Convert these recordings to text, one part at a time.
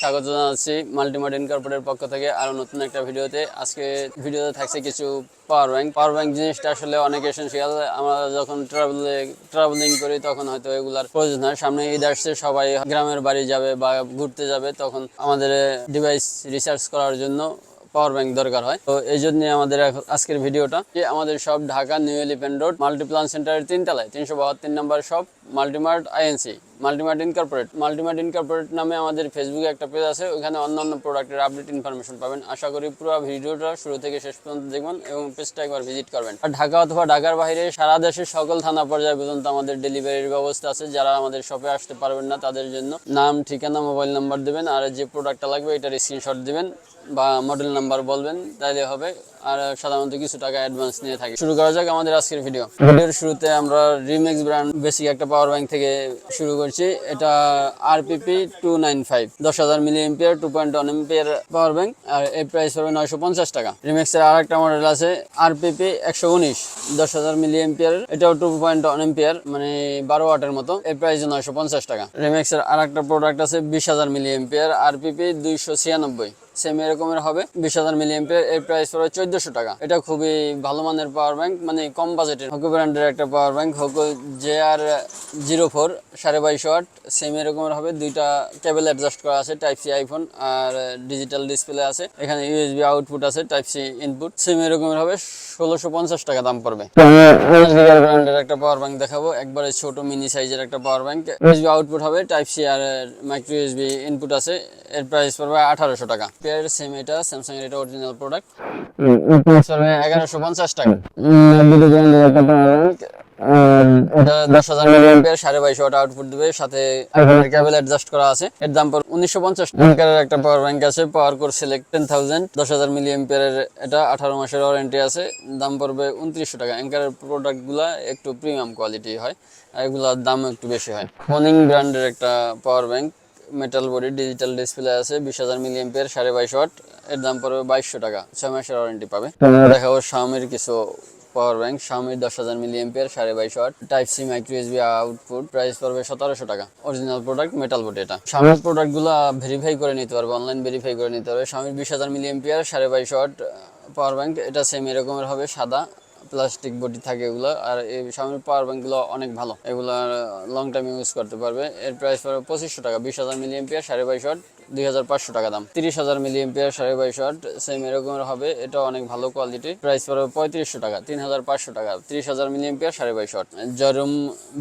স্বাগত জানাচ্ছি মাল্টিমার্ট ইনকর্পোরেটের পক্ষ থেকে আরো নতুন একটা ভিডিওতে। আজকে ভিডিওতে থাকছে কিছু পাওয়ার ব্যাংক জিনিসটা আসলে অনেক এসেনশিয়াল। আমরা যখন ট্রাভেলিং করি তখন হয়তো এগুলার প্রয়োজন হয়। সামনে ঈদ আসছে, সবাই গ্রামের বাড়ি যাবে বা ঘুরতে যাবে, তখন আমাদের ডিভাইস রিসার্চ করার জন্য পাওয়ার ব্যাংক দরকার হয়। তো এই জন্য আমাদের আজকের ভিডিওটা যে আমাদের সব Dhaka new elephant road Multiplan সেন্টারের 3 তলায় 372 number shop Multimart INC Multimart incorporate নামে আমাদের ফেসবুকে একটা পেজ আছে, ওখানে অন্যান্য প্রোডাক্টের আপডেট ইনফরমেশন পাবেন। আশা করি পুরো ভিডিওটা শুরু থেকে শেষ পর্যন্ত দেখবেন এবং পেজটা একবার ভিজিট করবেন। আর ঢাকা অথবা ঢাকার বাইরে সারা দেশের সকল থানা পর্যায়ে পর্যন্ত আমাদের ডেলিভারির ব্যবস্থা আছে। যারা আমাদের শপে আসতে পারবেন না তাদের জন্য নাম, ঠিকানা, মোবাইল নাম্বার দেবেন, আর যে প্রোডাক্টটা লাগবে এটার স্ক্রিনশট দিবেন বা মডেল নাম্বার বলবেন, তাইলে হবে। আর সাধারণত কিছু টাকা অ্যাডভান্স নিয়ে থাকি। শুরু করা যাক আমাদের আজকের ভিডিওর শুরুতে আমরা রিমেক্স ব্র্যান্ড বেসিক একটা পাওয়ার ব্যাংক থেকে শুরু করছি। এটা RPP 295 10,000 milliampere 2.1 ampere power bank, আর এর প্রাইস হবে 950 টাকা। রিমেক্সের আর একটা মডেল আছে আরপিপি 119 10,000 মিলি এম্পিয়ার, এটাও 2.1 এম্পিয়ার, মানে 12 ওয়াটের মতো, এর প্রাইস 950 টাকা। রিমেক্সের আর একটা প্রোডাক্ট আছে 20,000 মিলি এম্পিয়ার আরপিপি 296, সেম এরকমের হবে 20,000 মিলি এম্পিয়ার, এর প্রাইস পড়বে 1400 টাকা। এটা খুবই ভালো মানের পাওয়ার ব্যাংক, মানে কম বাজেটের হোকো ব্র্যান্ডের একটা power bank, Hoco JR04 22.5 watt, same এরকমের হবে। দুইটা কেবল অ্যাডজাস্ট করা আছে, টাইপ সি আইফোন, আর ডিজিটাল ডিসপ্লে আছে। এখানে ইউএসবি আউটপুট আছে, টাইপ সি ইনপুট, সেম এরকমের হবে। 1650 টাকা দাম পড়বে। ব্র্যান্ডের একটা পাওয়ার ব্যাংক দেখাবো, একবারে ছোট মিনি সাইজের একটা পাওয়ার ব্যাংক। ইউএসবি আউটপুট হবে, টাইপ সি আর মাইক্রো ইউএসবি ইনপুট আছে, এর প্রাইস পড়বে 1800 টাকা। সেম এটা স্যামসাং এর, এটা অরিজিনাল প্রোডাক্ট, 1150 টাকা। এটা 10,000 মিলি এম্পিয়ার 22.5 ওয়াট আউটপুট দিবে, সাথে আইফোনের কেবল অ্যাডজাস্ট করা আছে। এর দাম পড়বে 1950 টাকা। একটা পাওয়ার ব্যাংক আছে পাওয়ার কোর সিলেক্ট 10,000 10,000 মিলি এম্পিয়ারের, এটা 18 মাসের ওয়ারেন্টি আছে, দাম পড়বে 2900 টাকা। অ্যাঙ্কারের প্রোডাক্ট গুলা একটু প্রিমিয়াম কোয়ালিটি হয়, আর এগুলার দাম একটু বেশি হয়। ফোনিং ব্র্যান্ডের একটা power bank, metal body, digital display আছে, 20,000 মিলি এম্পিয়ার 22.5 ওয়াট, এর দাম পড়বে 2200 টাকা, 6 মাসের ওয়ারেন্টি পাবে। দেখাবো শাওমির কিছু পাওয়ার ব্যাংক। শাওমির 10,000 milliampere 22.5 watt, type C micro USB output, price পড়বে 1700 টাকা। Original product, metal body. এটা শাওমির প্রোডাক্ট গুলো ভেরিফাই করে নিতে পারবে, অনলাইন ভেরিফাই করে নিতে পারবে। শাওমির 20,000 milliampere 22.5 watt power bank, এটা সেম এরকমের হবে, সাদা প্লাস্টিক বডি থাকে এগুলো। আর এই শাওমির পাওয়ার ব্যাংক গুলো অনেক ভালো, এগুলো লং টাইম ইউজ করতে পারবে। এর প্রাইস পড়বে 2500 টাকা। 20,000 মিলি এম্পিয়ার 22.5 ওয়াট, 2,500 টাকা দাম। 30,000 মিলি এম্পিয়ার 22.5 ওয়াট, সেম এরকমের হবে, এটা অনেক ভালো কোয়ালিটি, প্রাইস পড়বে 3500 টাকা, 3,500 টাকা। 30,000 milliampere 22.5 watt. Joyroom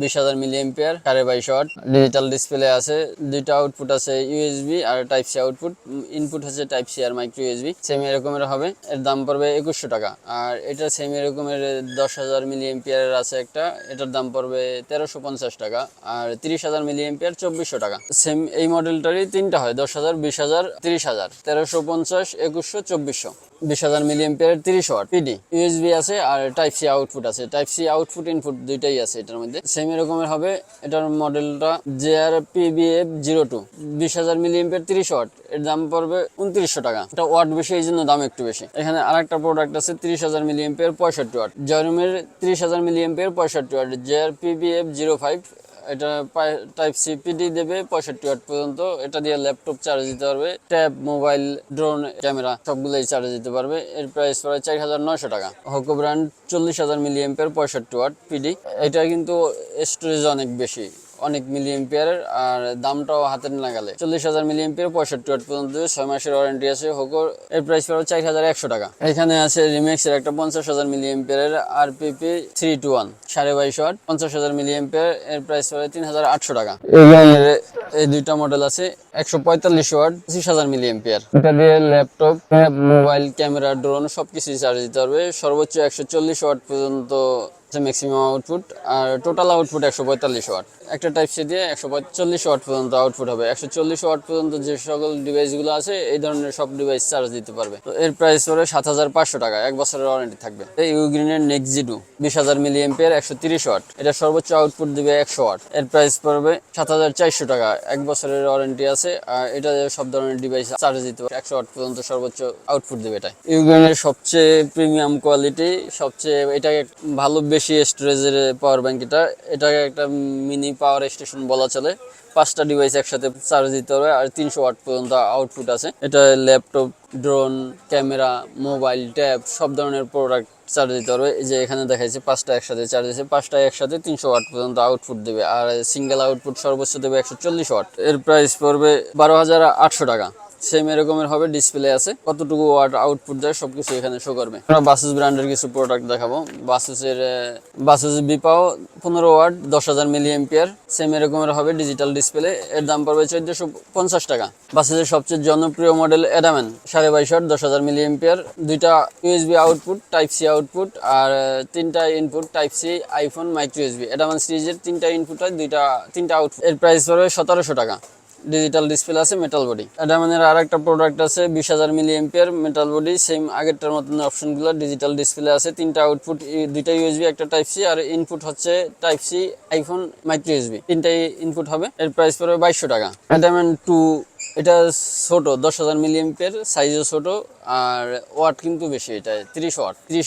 20,000 milliampere 22.5 watt, digital display আছে, দুইটা আউটপুট আছে, ইউএসবি আর টাইপ সি আউটপুট, ইনপুট হচ্ছে টাইপ সি আর মাইক্রো ইউএসবি, সেম এরকমের হবে, এর দাম পড়বে 2100 টাকা। আর এটা সেম এরকমের 10,000 মিলি এম্পিয়ারের আছে একটা, এটার দাম পড়বে 1350 টাকা। আর 30,000 মিলি এম্পিয়ার 2400 টাকা। সেম এই মডেলটারই তিনটা হয়, 10,000, 20,000, 30,000, 1350, 2100, 2400। 20,000 মিলি এম্পিয়ারের 30 ওয়াট পিডি, ইউএসবি আছে, আর টাইপ সি আউটপুট আছে, টাইপ সি আউটপুট ইনপুট দুইটাই আছে এটার মধ্যে, সেম এরকমের হবে। এটার মডেলটা JRPBF02, 20,000 মিলি এম্পিয়ার 30 ওয়াট, এর দাম পড়বে 2900 টাকা। এটা ওয়াট বেশি, এই জন্য দাম একটু বেশি। এখানে আরেকটা প্রোডাক্ট আছে 30,000 মিলি এম্পিয়ার 65 ওয়াট, জরুমের 30,000 মিলি এম্পিয়ার 65 ওয়াট, JRPBF05, এটা টাইপ সি পিডি দেবে 65 ওয়াট পর্যন্ত। এটা দিয়ে ল্যাপটপ চার্জ দিতে পারবে, ট্যাব, মোবাইল, ড্রোন, ক্যামেরা সবগুলোই চার্জ দিতে পারবে। এর প্রাইস পড়ে 4,900 টাকা। Hoco brand 40,000 milliampere 65 watt PD, এটা কিন্তু স্টোরেজ অনেক বেশি, অনেক মিলি এম্পিয়ার, আর দামটাও হাতের নাগালে। 40,000 মিলি এম্পিয়ার 65 ওয়াট পর্যন্ত, 6 মাসের ওয়ারেন্টি আছে হোকোর। এর প্রাইস পড়বে 4,100 টাকা। এখানে আছে রিমেক্সের একটা 50,000 মিলি এম্পিয়ারের আরপিপি 321 22.5 ওয়াট, 50,000 মিলি এম্পিয়ার, এর প্রাইস পড়বে 3,800 টাকা। এই দুইটা মডেল আছে 145 ওয়াট 25,000 মিলি এম্পিয়ার, এটা দিয়ে ল্যাপটপ, মোবাইল, ক্যামেরা, ড্রোন সবকিছু চার্জ দিতে পারবে। সর্বোচ্চ 140 ওয়াট পর্যন্ত ম্যাক্সিমাম আউটপুট, আর টোটাল আউটপুট 145 ওয়াট। একটা টাইপ সি দিয়ে 145 ওয়াট পর্যন্ত আউটপুট হবে। 140 ওয়াট পর্যন্ত যে সকল ডিভাইসগুলো আছে এই ধরনের সব ডিভাইস চার্জ দিতে পারবে। তো এর প্রাইস পড়বে 7,500 টাকা, 1 বছরের ওয়ারেন্টি থাকবে। এই ইউগ্রিনের নেক্সজিডু 20,000 মিলি এম্পিয়ার 130 ওয়াট, এটা সর্বোচ্চ আউটপুট দিবে 100 ওয়াট, এর প্রাইস পড়বে 7,400 টাকা, 1 বছরের ওয়ারেন্টি আছে। আর এটা সব ধরনের ডিভাইস চার্জ দিতে পারবে, 100 ওয়াট পর্যন্ত সর্বোচ্চ আউটপুট দিবে। এটা ইউগ্রিনের সবচেয়ে প্রিমিয়াম কোয়ালিটি, সবচেয়ে এটাকে ভালো বেশি স্টোরেজের পাওয়ার ব্যাংক। এটাকে একটা মিনি পাওয়ার স্টেশন বলা চলে। 5টা ডিভাইস একসাথে চার্জ দিতে পারবে আর 300 ওয়াট পর্যন্ত আউটপুট আছে। এটা laptop, drone, camera, mobile, tab সব ধরনের প্রোডাক্ট চার্জ দিতে পারবে। এই যে এখানে দেখাইছে 5টা একসাথে চার্জ দিচ্ছে, 5টা একসাথে 300 ওয়াট পর্যন্ত আউটপুট দেবে আর সিঙ্গেল আউটপুট সর্বোচ্চ দেবে 140 ওয়াট। এর প্রাইস পড়বে 12,800 টাকা। সেম এরকমের হবে, ডিসপ্লে আছে, কতটুকু ওয়াট আউটপুট দেয় সবকিছু এখানে শো করবে। আমরা বাসুস ব্র্যান্ডের কিছু প্রোডাক্ট দেখাবো। বাসুস বিপাও 15 ওয়াট 10,000 মিলি এম্পিয়ার, সেম এরকমের হবে, ডিজিটাল ডিসপ্লে। এর দাম পড়বে 1450 টাকা। বাসুসের সবচেয়ে জনপ্রিয় model Adaman 22.5 watt 10,000 milliampere, 2টা USB output, type C output আর 3টা input type C, iPhone, micro USB. Adaman সিরিজের 3টা ইনপুট হয়, 3টা আউটপুট। এর প্রাইস পড়বে 1700 টাকা। ডিজিটাল ডিসপ্লে আছে, মেটাল বডি। এডামেনের আর একটা প্রোডাক্ট আছে 20,000 milliampere, metal body, same আগেরটার মতন অপশনগুলো, ডিজিটাল ডিসপ্লে আছে, 3টা আউটপুট, 2টা ইউএসবি, একটা টাইপ সি আর ইনপুট হচ্ছে type C, iPhone, micro USB, 3টাই ইনপুট হবে। এর প্রাইস পড়বে 2200 টাকা। এডামেন 2, এটা ছোট, 10,000 মিলি এম্পিয়ার, সাইজও ছোট আর ওয়াট কিন্তু বেশি, এটা 30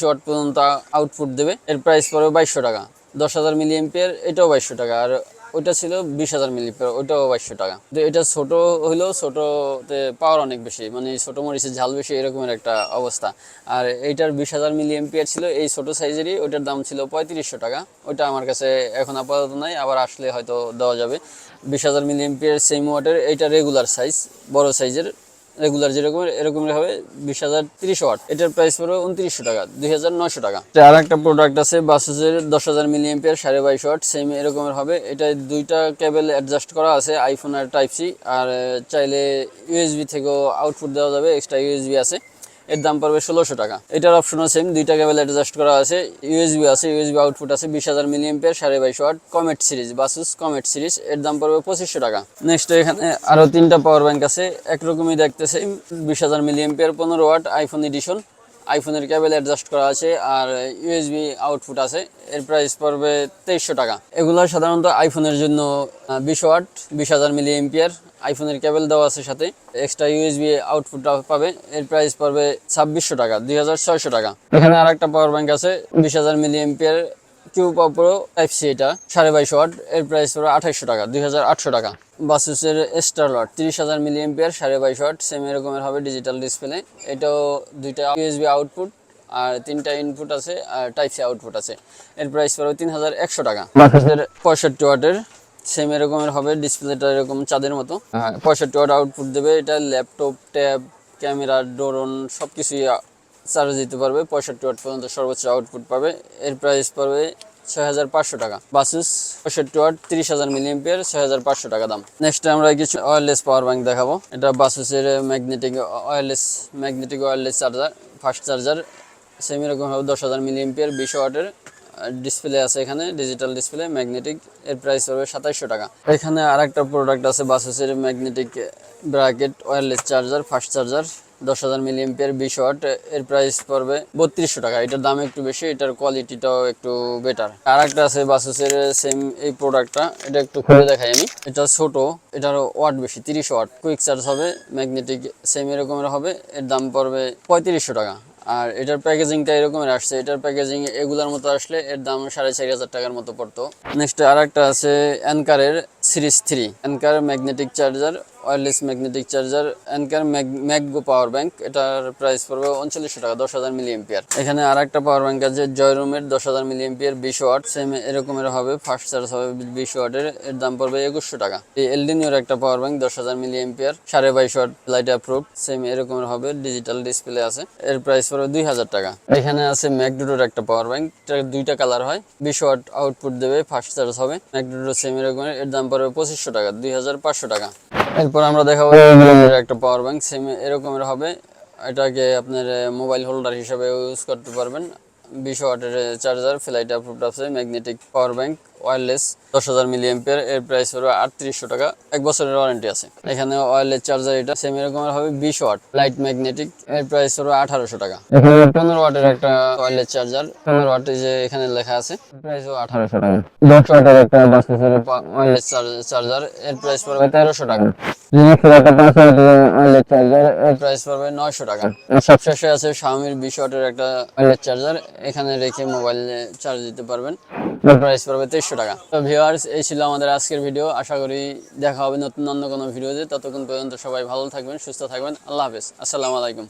ওয়াট পর্যন্ত আউটপুট দেবে। এর প্রাইস পড়বে 2200 টাকা। 10,000 মিলি এম্পিয়ার, এটাও 2200 টাকা। আর ওইটা ছিল 20,000 মিলি এম্পিয়ার, ওইটাও 2200 টাকা। তো এটা ছোট হইলেও ছোটতে পাওয়ার অনেক বেশি, মানে ছোট মরিচের ঝাল বেশি এরকমের একটা অবস্থা। আর এইটার 20,000 মিলি এম্পিয়ার ছিল, এই ছোট সাইজেরই, ওইটার দাম ছিল 3500 টাকা। ওইটা আমার কাছে এখন আপাতত নাই, আবার আসলে হয়তো দেওয়া যাবে। 20,000 মিলি এম্পিয়ার সেম ওয়াটের, এইটা রেগুলার সাইজ, বড় সাইজের, রেগুলার যেরকম এরকমের হবে 20,030 ওয়াট। এটার প্রাইস পড়বে 2900 টাকা, 2,900 টাকা। আর একটা প্রোডাক্ট আছে বাসুসের 10,000 মিলি এম্পিয়ার 22.5 ওয়াট, সেম এরকমের হবে। এটা 2টা কেবল অ্যাডজাস্ট করা আছে, আইফোন আর টাইপ সি, আর চাইলে ইউএসবি থেকেও আউটপুট দেওয়া যাবে, এক্সট্রা ইউএসবি আছে। এর দাম পড়বে 1600 টাকা। এটার অপশনও সেম, 2টা কেবল অ্যাডজাস্ট করা আছে, ইউএসবি আছে, ইউএসবি আউটপুট আছে। 20,000 milliampere 22.5 watt, Comet series, Baseus Comet series. এর দাম পড়বে 2500 টাকা। নেক্সট এখানে আরো 3টা পাওয়ার ব্যাংক আছে, একরকমই দেখতেছে, 20,000 milliampere 15 watt, iPhone edition, আইফোনের কেবল অ্যাডজাস্ট করা আছে আর ইউএসবি আউটপুট আছে। এর প্রাইস পড়বে 2300 টাকা। এগুলো সাধারণত আইফোনের জন্য 20 ওয়াট, 20,000 মিলি এম্পিয়ার, আইফোনের কেবল দেওয়া আছে, সাথে এক্সট্রা ইউএসবি আউটপুট পাবে। এর প্রাইস পড়বে 2600 টাকা, 2,600 টাকা। এখানে আর একটা পাওয়ার ব্যাংক আছে 20,000 milliampere, Q pro type C, এটা 22.5 ওয়াট। এর প্রাইস পড়বে 2800 টাকা, 2,800 টাকা। বাসুসের স্টারলট 30,000 মিলি এম্পিয়ার 22.5 ওয়াট, সেম এরকমের হবে, ডিজিটাল ডিসপ্লে। এটাও 2টা ইউএসবি আউটপুট আর 3টা ইনপুট আছে আর টাইপ সি আউটপুট আছে। এর প্রাইস পড়বে 3,100 টাকা। বাসুসের 65 ওয়াটের, সেম এরকমের হবে, ডিসপ্লেটা এরকম চাঁদের মতো, 65 ওয়াট আউটপুট দেবে। এটা ল্যাপটপ, ট্যাব, ক্যামেরা, ড্রোন সবকিছুই চার্জ দিতে পারবে, 65 ওয়াট পর্যন্ত সর্বোচ্চ আউটপুট পাবে। এর প্রাইস পড়বে 6,500 টাকা। বাসুস 65 ওয়াট 30,000 মিলি এম্পিয়ার, 6,500 টাকা দাম। নেক্সট আমরা কিছু ওয়্যারলেস পাওয়ার ব্যাংক দেখাবো। এটা বাসুসের magnetic wireless charger, fast charger, same এরকম হবে, 10,000 মিলি এম্পিয়ার, 20 ওয়াটের, ডিসপ্লে আছে এখানে, ডিজিটাল ডিসপ্লে, ম্যাগনেটিক। এর প্রাইস হবে 2700 টাকা। এখানে আরেকটা প্রোডাক্ট আছে বাসুসের magnetic bracket wireless charger, fast charger, 10,000 milliampere, 20 watt. এর প্রাইস পড়বে 3200 টাকা। এটার দাম একটু বেশি, এটার কোয়ালিটিটাও একটু বেটার। আর একটা আছে বাসুসের সেম এই প্রোডাক্টটা, এটা একটু খুলে দেখাই আমি। এটা ছোট, এটার ওয়াট বেশি, 30 ওয়াট, কুইক চার্জ হবে, ম্যাগনেটিক, সেম এরকমের হবে। এর দাম পড়বে 3500 টাকা। আর এটার প্যাকেজিংটা এরকমের আসছে, এটার প্যাকেজিং এগুলার মতো আসলে এর দাম 4,500 টাকার মতো পড়তো। নেক্সট আর একটা আছে অ্যানকারের series 3, Anker magnetic charger, wireless magnetic charger, Anker MagGo power bank. এটার প্রাইস পড়বে 3900 টাকা, 10,000 মিলি এম্পিয়ার। এখানে আর একটা পাওয়ার ব্যাংক আছে জয়রুমের 10,000 মিলি এম্পিয়ার, 20 ওয়াট, সেম এরকমের হবে, ফাস্ট চার্জ হবে 20 ওয়াটের। এর দাম পড়বে 2100 টাকা। এই এলডিনিওর একটা power bank 10,000 milliampere, 22.5 watt, light approve, same এরকমের হবে, ডিজিটাল ডিসপ্লে আছে। এর প্রাইস পড়বে 2,000 টাকা। এখানে আছে ম্যাকডোডোর একটা পাওয়ার ব্যাংক, এটা 2টা কালার হয়, 20 ওয়াট আউটপুট দেবে, ফাস্ট চার্জ হবে, ম্যাকডোডো সেম এরকমের। এর দাম পড়বে 2500 টাকা, 2,500 টাকা। এরপর আমরা দেখাবো একটা পাওয়ার ব্যাংক, সেম এরকমের হবে। এটাকে আপনার মোবাইল হোল্ডার হিসেবে ইউজ করতে পারবেন। 20 ওয়াটের চার্জার, ফ্লাইট অ্যাপ্রুভড আছে, magnetic power bank, wireless, 10,000 milliampere. এর প্রাইস পড়বে 3800 টাকা, 1 বছরের ওয়ারেন্টি আছে। এখানে ওয়্যারলেস চার্জার, এটা সেম এরকমের হবে, 20 ওয়াট, লাইট ম্যাগনেটিক। এর প্রাইস পড়বে 1800 টাকা। এখানে 15 ওয়াটের একটা ওয়্যারলেস চার্জার, 15 ওয়াট, যে এখানে লেখা আছে, প্রাইস 1800 টাকা। 10 ওয়াটের একটা বাসের ওয়্যারলেস চার্জার, এর প্রাইস পড়বে 1300 টাকা। প্রাইস পড়বে 900 টাকা। সবশেষে আছে শাওমির 20 ওয়াটের একটা ওয়্যারলেস চার্জার, এখানে রেখে মোবাইল চার্জ দিতে পারবেন। প্রাইস পড়বে 2300 টাকা। তো ভিউয়ার্স, এই ছিল আমাদের আজকের ভিডিও। আশা করি দেখা হবে নতুন অন্য কোনো ভিডিওতে। ততক্ষণ পর্যন্ত সবাই ভালো থাকবেন, সুস্থ থাকবেন। আল্লাহ হাফেজ, আসসালামু আলাইকুম।